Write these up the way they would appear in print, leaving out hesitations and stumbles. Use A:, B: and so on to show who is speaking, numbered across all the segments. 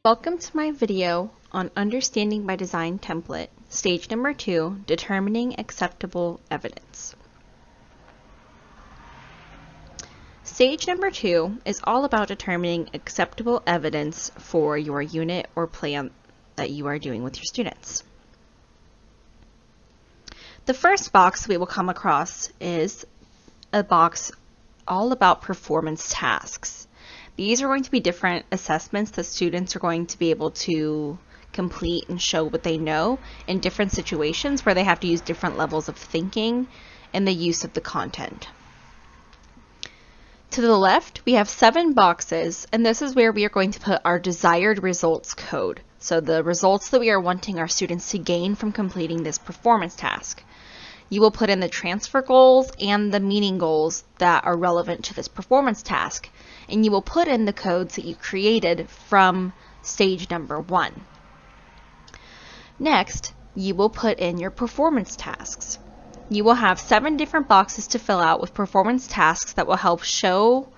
A: Welcome to my video on Understanding by Design Template, Stage Number 2, Determining Acceptable Evidence. Stage number 2 is all about determining acceptable evidence for your unit or plan that you are doing with your students. The first box we will come across is a box all about performance tasks. These are going to be different assessments that students are going to be able to complete and show what they know in different situations where they have to use different levels of thinking and the use of the content. To the left, we have 7 boxes, and this is where we are going to put our desired results code. So the results that we are wanting our students to gain from completing this performance task. You will put in the transfer goals and the meaning goals that are relevant to this performance task, and you will put in the codes that you created from stage number 1. Next, you will put in your performance tasks. You will have 7 different boxes to fill out with performance tasks that will help show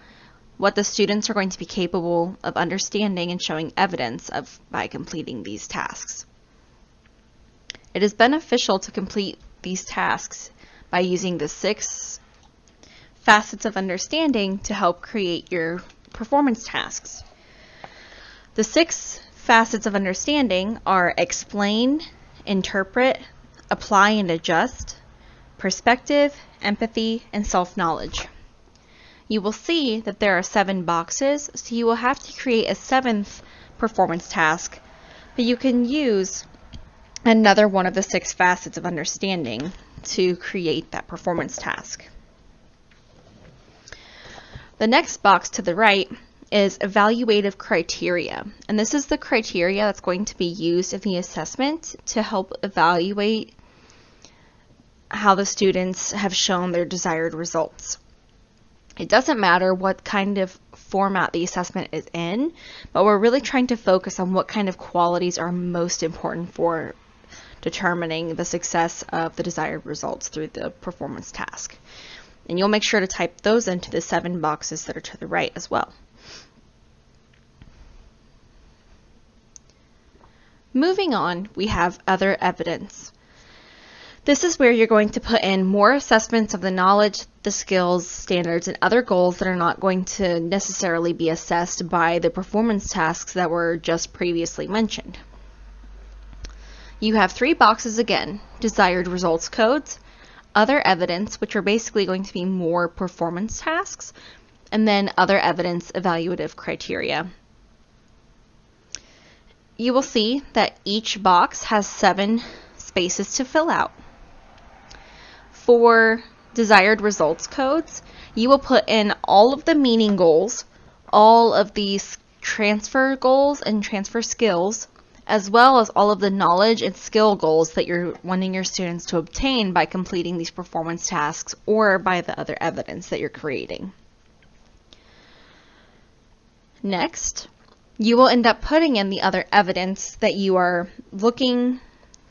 A: what the students are going to be capable of understanding and showing evidence of by completing these tasks. It is beneficial to complete these tasks by using the 6 facets of understanding to help create your performance tasks. The 6 facets of understanding are explain, interpret, apply and adjust, perspective, empathy, and self-knowledge. You will see that there are 7 boxes, so you will have to create a 7th performance task, but you can use another one of the 6 facets of understanding to create that performance task. The next box to the right is evaluative criteria, and this is the criteria that's going to be used in the assessment to help evaluate how the students have shown their desired results. It doesn't matter what kind of format the assessment is in, but we're really trying to focus on what kind of qualities are most important for determining the success of the desired results through the performance task. And you'll make sure to type those into the 7 boxes that are to the right as well. Moving on, we have other evidence. This is where you're going to put in more assessments of the knowledge, the skills, standards, and other goals that are not going to necessarily be assessed by the performance tasks that were just previously mentioned. You have 3 boxes again: desired results codes, other evidence, which are basically going to be more performance tasks, and then other evidence evaluative criteria. You will see that each box has 7 spaces to fill out. For desired results codes, you will put in all of the meaning goals, all of these transfer goals and transfer skills, as well as all of the knowledge and skill goals that you're wanting your students to obtain by completing these performance tasks or by the other evidence that you're creating. Next, you will end up putting in the other evidence that you are looking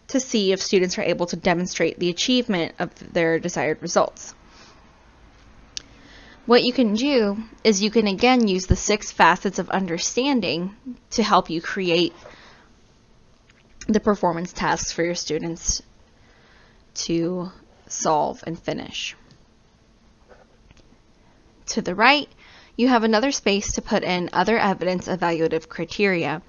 A: to see if students are able to demonstrate the achievement of their desired results. What you can do is you can again use the 6 facets of understanding to help you create the performance tasks for your students to solve and finish. To the right, you have another space to put in other evidence evaluative criteria,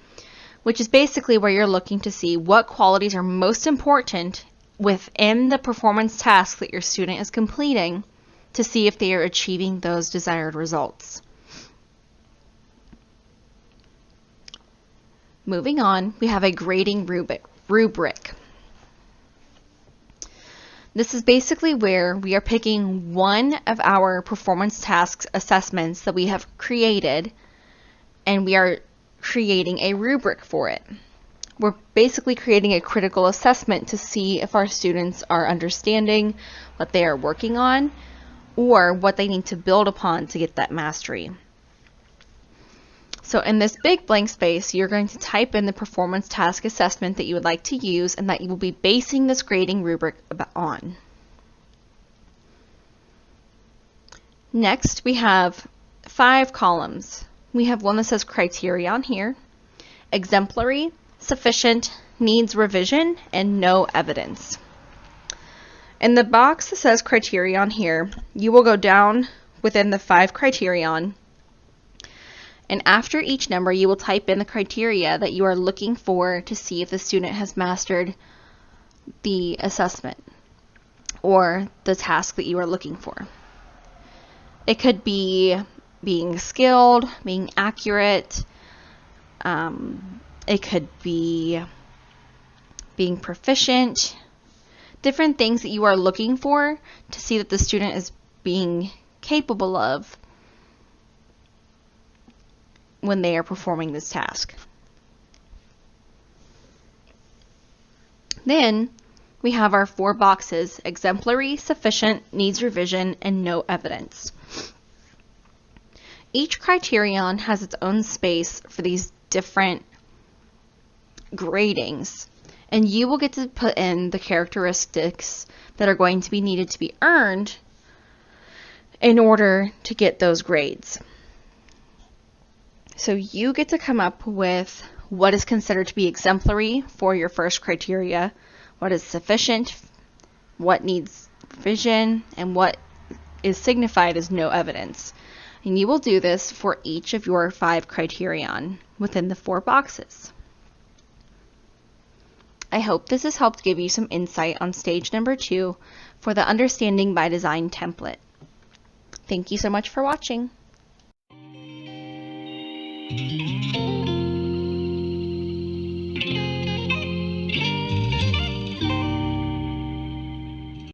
A: which is basically where you're looking to see what qualities are most important within the performance task that your student is completing to see if they are achieving those desired results. Moving on, we have a grading rubric. This is basically where we are picking one of our performance tasks assessments that we have created, and we are creating a rubric for it. We're basically creating a critical assessment to see if our students are understanding what they are working on or what they need to build upon to get that mastery. So in this big blank space, you're going to type in the performance task assessment that you would like to use and that you will be basing this grading rubric on. Next, we have 5 columns. We have one that says criterion here, exemplary, sufficient, needs revision, and no evidence. In the box that says criterion here, you will go down within the 5 criterion, and after each number you will type in the criteria that you are looking for to see if the student has mastered the assessment or the task that you are looking for. It could be being skilled, being accurate, it could be being proficient, different things that you are looking for to see that the student is being capable of when they are performing this task. Then we have our 4 boxes: exemplary, sufficient, needs revision, and no evidence. Each criterion has its own space for these different gradings, and you will get to put in the characteristics that are going to be needed to be earned in order to get those grades. So you get to come up with what is considered to be exemplary for your first criteria, what is sufficient, what needs revision, and what is signified as no evidence. And you will do this for each of your 5 criterion within the 4 boxes. I hope this has helped give you some insight on stage number 2 for the Understanding by Design template. Thank you so much for watching.